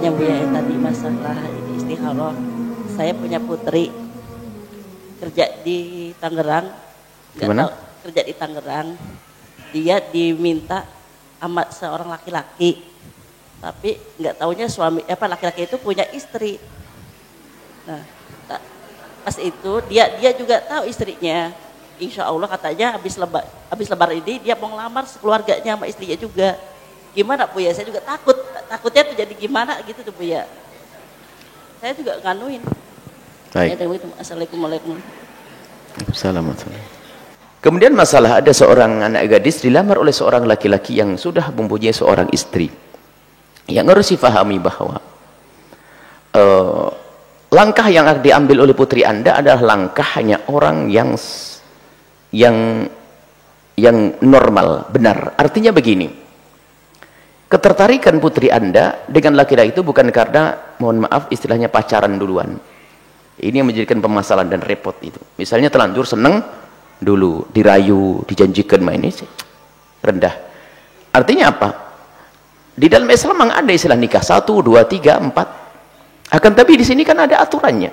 bertanya Bu ya, tadi masalah ini istikharah. Saya punya putri kerja di Tangerang, kerja di Tangerang. Dia diminta sama seorang laki-laki, tapi nggak taunya laki-laki itu punya istri. Nah, pas itu dia juga tahu istrinya. Insya Allah katanya habis lebar ini dia mau ngelamar sekeluarganya sama istrinya juga. Gimana Bu ya? Saya juga takutnya tuh jadi gimana gitu tuh Bu ya. Saya juga nganuin. Baik. Assalamualaikum. Assalamualaikum. Kemudian masalah ada seorang anak gadis dilamar oleh seorang laki-laki yang sudah mempunyai seorang istri. Yang harus difahami bahwa langkah yang diambil oleh putri Anda adalah langkah hanya orang yang normal, benar. Artinya begini, ketertarikan putri Anda dengan laki-laki itu bukan karena, mohon maaf istilahnya, pacaran duluan. Ini yang menjadikan permasalahan dan repot itu. Misalnya telanjur seneng dulu, dirayu, dijanjikan main ini rendah. Artinya apa? Di dalam Islam memang ada istilah nikah 1, 2, 3, 4. Akan tapi di sini kan ada aturannya.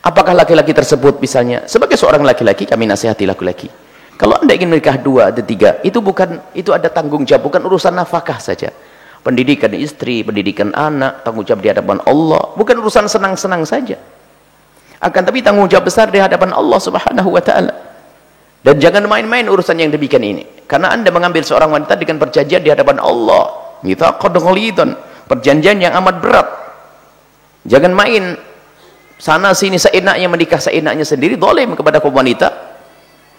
Apakah laki-laki tersebut misalnya sebagai seorang laki-laki, kami nasihati laki-laki, kalau Anda ingin menikah 2 atau 3, itu ada tanggung jawab, bukan urusan nafkah saja. Pendidikan istri, pendidikan anak, tanggung jawab di hadapan Allah, bukan urusan senang-senang saja. Akan tapi tanggung jawab besar di hadapan Allah Subhanahu wa taala. Dan jangan main-main urusan yang demikian ini. Karena Anda mengambil seorang wanita dengan perjanjian di hadapan Allah. Mitsaqan ghalidhan, perjanjian yang amat berat. Jangan main sana sini seenaknya, menikah seenaknya sendiri, zalim kepada kaum wanita.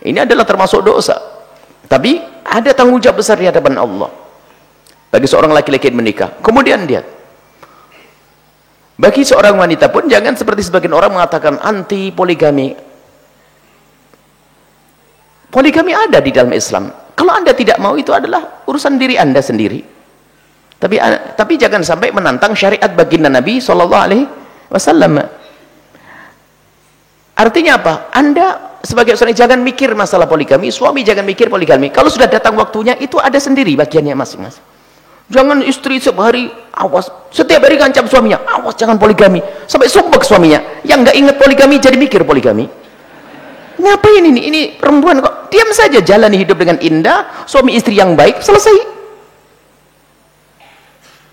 Ini adalah termasuk dosa. Tapi ada tanggung jawab besar di hadapan Allah bagi seorang laki-laki yang menikah. Kemudian dia, bagi seorang wanita pun jangan seperti sebagian orang mengatakan anti poligami. Poligami ada di dalam Islam. Kalau Anda tidak mau, itu adalah urusan diri Anda sendiri. Tapi jangan sampai menantang syariat baginda Nabi SAW. Artinya apa? Anda sebagai seorang jangan mikir masalah poligami, suami jangan mikir poligami. Kalau sudah datang waktunya, itu ada sendiri bagiannya masing-masing. Jangan istri setiap hari awas, setiap hari ngancam suaminya, awas jangan poligami, sampai sumpah suaminya. Yang nggak ingat poligami jadi mikir poligami. Ngapain ini? Ini perempuan kok diam saja, jalani hidup dengan indah, suami istri yang baik, selesai.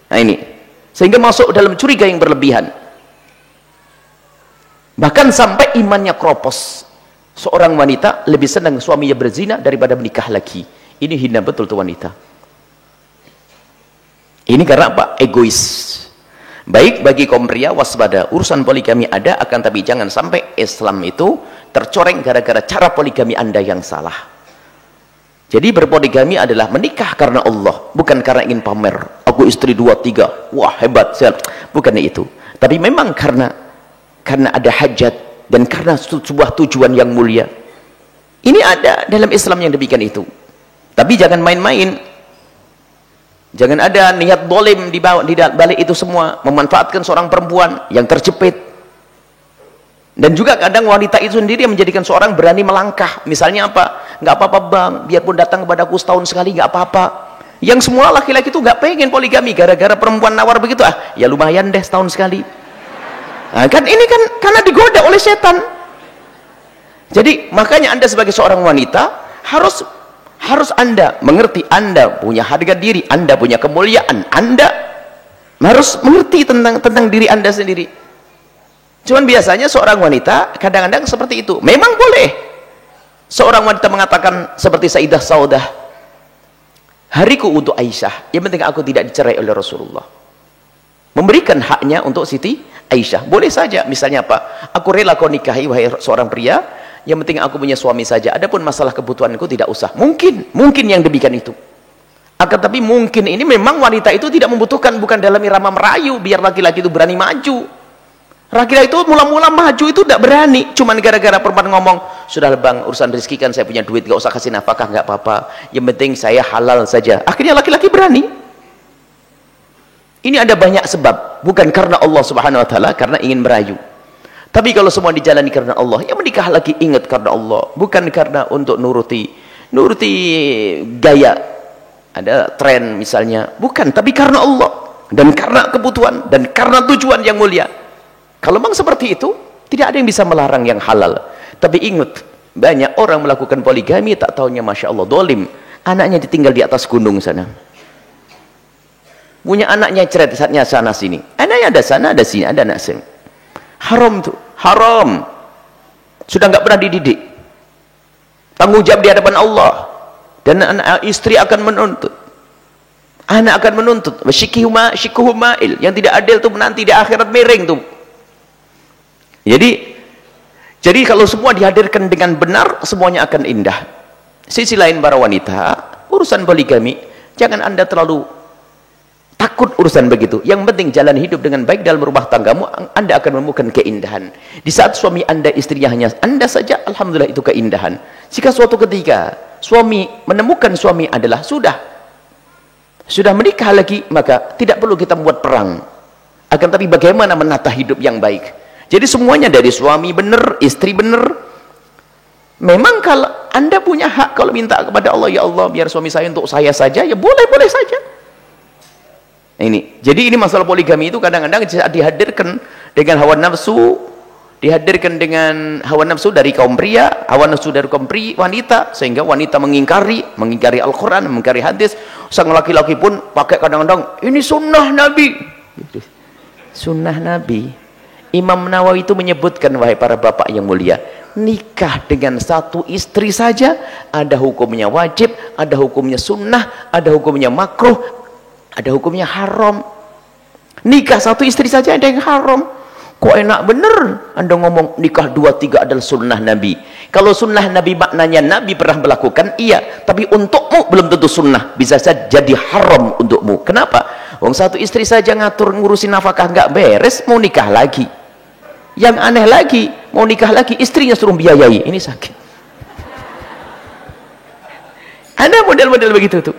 Nah ini, sehingga masuk dalam curiga yang berlebihan. Bahkan sampai imannya kropos. Seorang wanita lebih senang suaminya berzina daripada menikah lagi. Ini hina betul tuh wanita. Ini karena apa? Egois. Baik bagi kaum pria, waspada, urusan poligami ada, akan tapi jangan sampai Islam itu tercoreng gara-gara cara poligami Anda yang salah. Jadi berpoligami adalah menikah karena Allah, bukan karena ingin pamer. Aku istri 2, 3, wah hebat, bukan itu. Tapi memang karena ada hajat dan karena sebuah tujuan yang mulia. Ini ada dalam Islam yang demikian itu. Tapi jangan main-main. Jangan ada niat dolim di balik itu semua, memanfaatkan seorang perempuan yang terjepit. Dan juga kadang wanita itu sendiri yang menjadikan seorang berani melangkah. Misalnya apa? Nggak apa-apa bang, biarpun datang kepadaku setahun sekali nggak apa-apa. Yang semua laki-laki itu nggak pengen poligami, gara-gara perempuan nawar begitu, ya lumayan deh setahun sekali. Nah, kan ini kan karena digoda oleh setan. Jadi makanya Anda sebagai seorang wanita harus Anda mengerti, Anda punya harga diri, Anda punya kemuliaan, Anda harus mengerti tentang diri Anda sendiri. Cuman biasanya seorang wanita kadang-kadang seperti itu. Memang boleh seorang wanita mengatakan seperti Sayyidah Saudah, hariku untuk Aisyah, yang penting aku tidak dicerai oleh Rasulullah. Memberikan haknya untuk Siti Aisyah. Boleh saja, misalnya apa? Aku rela kau nikahi wahai seorang pria, yang penting aku punya suami saja, adapun masalah kebutuhanku tidak usah. Mungkin yang demikian itu. Akan tapi mungkin ini memang wanita itu tidak membutuhkan, bukan dalam irama merayu biar laki-laki itu berani maju. Laki-laki itu mula-mula maju itu tidak berani, cuman gara-gara perempuan ngomong, sudah bang, urusan rezeki kan saya punya duit, gak usah kasih nafkah, nggak apa-apa, yang penting saya halal saja. Akhirnya laki-laki berani. Ini ada banyak sebab, bukan karena Allah Subhanahu wa taala, karena ingin merayu. Tapi kalau semua dijalani karena Allah, ya menikah lagi ingat karena Allah, bukan karena untuk nuruti gaya, ada tren misalnya, bukan, tapi karena Allah. dan karena kebutuhan dan karena tujuan yang mulia. Kalau memang seperti itu, tidak ada yang bisa melarang yang halal. Tapi ingat, banyak orang melakukan poligami tak taunya masya Allah dolim, anaknya ditinggal di atas gunung sana, punya anaknya ceret saatnya sana sini, anaknya ada sana ada sini, ada anak sini. Haram tuh, haram. Sudah nggak pernah dididik, tanggung jawab di hadapan Allah, dan anak istri akan menuntut, anak akan menuntut. Syikuhu ma'il, yang tidak adil tuh nanti di akhirat miring tuh. Jadi kalau semua dihadirkan dengan benar, semuanya akan indah. Sisi lain para wanita, urusan poligami, jangan Anda terlalu takut urusan begitu. Yang penting jalan hidup dengan baik dalam rumah tanggamu, Anda akan menemukan keindahan. Di saat suami Anda, istrinya hanya Anda saja, alhamdulillah itu keindahan. Jika suatu ketika suami menemukan suami adalah sudah menikah lagi, maka tidak perlu kita membuat perang. Akan tapi bagaimana menata hidup yang baik. Jadi semuanya dari suami benar, istri benar. Memang kalau Anda punya hak kalau minta kepada Allah, ya Allah biar suami saya untuk saya saja, ya boleh-boleh saja. Jadi ini masalah poligami itu kadang-kadang dihadirkan dengan hawa nafsu, dihadirkan dengan hawa nafsu dari kaum pria, hawa nafsu dari kaum wanita, sehingga wanita mengingkari Al-Quran, mengingkari hadis. Sang laki-laki pun pakai kadang-kadang, ini sunnah Nabi. Sunnah Nabi. Imam Nawawi itu menyebutkan, wahai para bapak yang mulia, nikah dengan satu istri saja ada hukumnya wajib, ada hukumnya sunnah, ada hukumnya makruh, ada hukumnya haram. Nikah satu istri saja ada yang haram. Kok enak bener Anda ngomong nikah 2-3 adalah sunnah Nabi. Kalau sunnah Nabi maknanya Nabi pernah melakukan, iya, tapi untukmu belum tentu sunnah, bisa saja jadi haram untukmu. Kenapa? Wong satu istri saja ngatur ngurusin nafkah nggak beres, mau nikah lagi. Yang aneh lagi, mau nikah lagi, istrinya suruh biayai. Ini sakit. Ada model-model begitu tuh.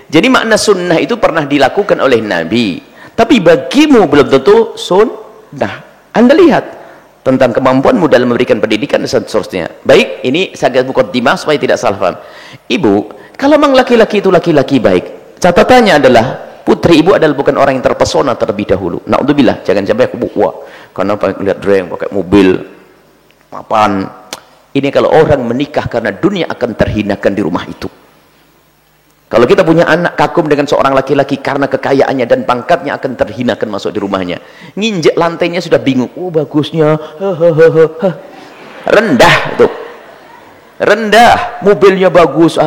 Jadi makna sunnah itu pernah dilakukan oleh Nabi, tapi bagimu belum tentu sunnah. Anda lihat tentang kemampuanmu dalam memberikan pendidikan dan seterusnya. Baik, ini sangat mukaddimah supaya tidak salah paham. Ibu, kalau memang laki-laki itu laki-laki baik, catatannya adalah putri ibu adalah bukan orang yang terpesona terlebih dahulu. Na'udzubillah, jangan sampai aku wah, karena lihat dia yang pakai mobil mapan. Ini kalau orang menikah karena dunia akan terhinakan di rumah itu. Kalau kita punya anak kagum dengan seorang laki-laki karena kekayaannya dan pangkatnya, akan terhinakan masuk di rumahnya. Nginjek lantainya sudah bingung. Oh bagusnya, rendah itu, rendah. Mobilnya bagus.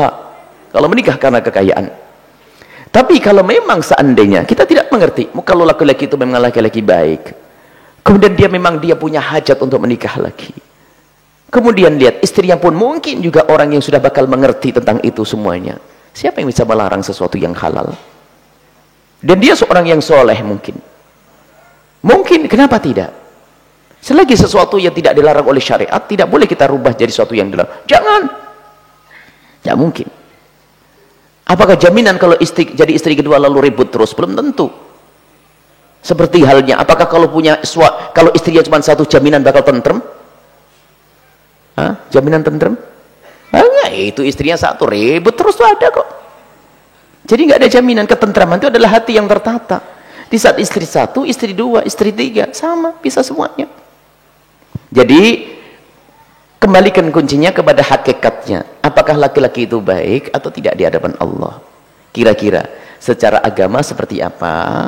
Kalau menikah karena kekayaan. Tapi kalau memang seandainya kita tidak mengerti, kalau laki-laki itu memang laki-laki baik, kemudian dia punya hajat untuk menikah lagi, kemudian lihat istrinya pun mungkin juga orang yang sudah bakal mengerti tentang itu semuanya, siapa yang bisa melarang sesuatu yang halal? Dan dia seorang yang soleh, mungkin kenapa tidak? Selagi sesuatu yang tidak dilarang oleh syariat, tidak boleh kita rubah jadi sesuatu yang dilarang. Jangan, tidak mungkin. Apakah jaminan kalau jadi istri kedua lalu ribut terus? Belum tentu. Seperti halnya, apakah kalau istrinya cuma satu, jaminan bakal tentrem? Jaminan tentrem? Enggak, itu istrinya satu, ribut terus tuh ada kok. Jadi nggak ada jaminan. Ketentraman itu adalah hati yang tertata. Di saat istri satu, istri dua, istri tiga, sama, bisa semuanya. Jadi kembalikan kuncinya kepada hakikatnya. Apakah laki-laki itu baik atau tidak di hadapan Allah? Kira-kira secara agama seperti apa?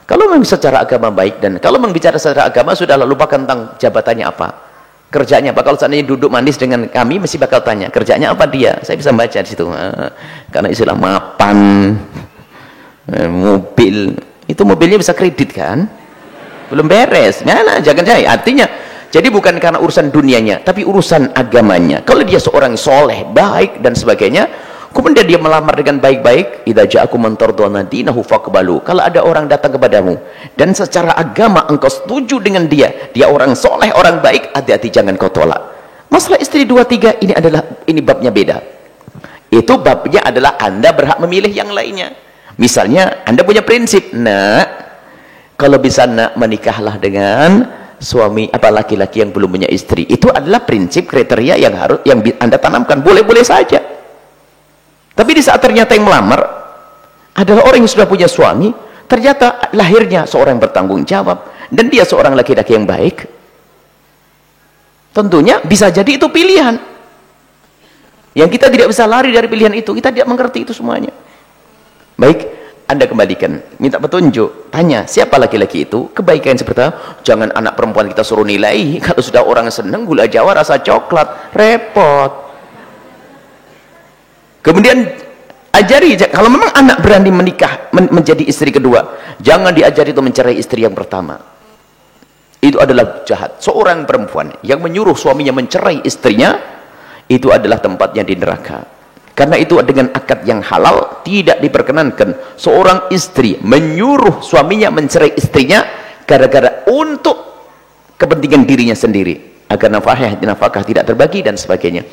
Kalau memang secara agama baik, dan kalau memang bicara secara agama sudah lupakan tentang jabatannya apa, kerjanya apa. Kalau seandainya duduk manis dengan kami, mesti bakal tanya kerjanya apa dia. Saya bisa baca di situ. Karena istilah mapan, mobil, itu mobilnya bisa kredit kan? Belum beres. Nah, jangan saya. Artinya, jadi bukan karena urusan dunianya, tapi urusan agamanya. Kalau dia seorang soleh, baik dan sebagainya, kemudian dia melamar dengan baik-baik, idza ja'akum man tardawna dinahu faqbalu. Kalau ada orang datang kepadamu dan secara agama engkau setuju dengan dia orang soleh, orang baik, hati-hati jangan kau tolak. Masalah istri 2-3 ini babnya beda. Itu babnya adalah Anda berhak memilih yang lainnya. Misalnya Anda punya prinsip, kalau bisa menikahlah dengan suami laki-laki yang belum punya istri. Itu adalah prinsip kriteria yang Anda tanamkan. Boleh-boleh saja. Tapi di saat ternyata yang melamar adalah orang yang sudah punya suami, ternyata lahirnya seorang yang bertanggung jawab dan dia seorang laki-laki yang baik, tentunya bisa jadi itu pilihan yang kita tidak bisa lari dari pilihan itu. Kita tidak mengerti itu semuanya. Baik, Anda kembalikan, minta petunjuk, tanya siapa laki-laki itu, kebaikan seperti apa. Jangan anak perempuan kita suruh nilai. Kalau sudah orang senang gula jawa rasa coklat, repot. Kemudian ajari, kalau memang anak berani menikah menjadi istri kedua, jangan diajari itu mencerai istri yang pertama. Itu adalah jahat. Seorang perempuan yang menyuruh suaminya mencerai istrinya, itu adalah tempatnya di neraka. Karena itu dengan akad yang halal tidak diperkenankan seorang istri menyuruh suaminya mencerai istrinya gara-gara untuk kepentingan dirinya sendiri, agar nafkah tidak terbagi dan sebagainya.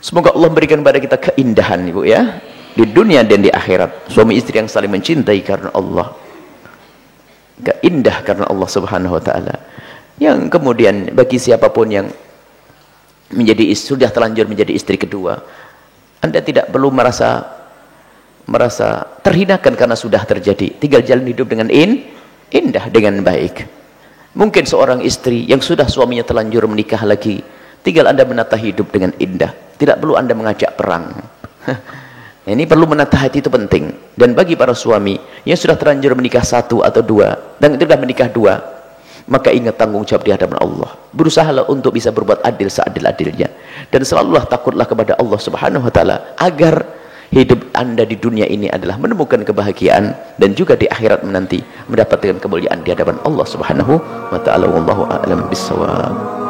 Semoga Allah memberikan kepada kita keindahan, Ibu, ya, di dunia dan di akhirat. Suami istri yang saling mencintai karena Allah, indah karena Allah Subhanahu wa taala. Yang kemudian bagi siapapun yang sudah terlanjur menjadi istri kedua, Anda tidak perlu merasa terhinakan karena sudah terjadi. Tinggal jalan hidup dengan indah, dengan baik. Mungkin seorang istri yang sudah suaminya terlanjur menikah lagi, tinggal Anda menata hidup dengan indah. Tidak perlu Anda mengajak perang. Ini perlu menata hati, itu penting. Dan bagi para suami yang sudah terlanjur menikah 1 atau 2, dan itu sudah menikah 2, maka ingat tanggung jawab di hadapan Allah. Berusahalah untuk bisa berbuat adil seadil-adilnya. Dan selalulah takutlah kepada Allah Subhanahu wa taala, agar hidup Anda di dunia ini adalah menemukan kebahagiaan, dan juga di akhirat menanti mendapatkan kemuliaan di hadapan Allah Subhanahu wa taala. Wallahu a'lam bissawab.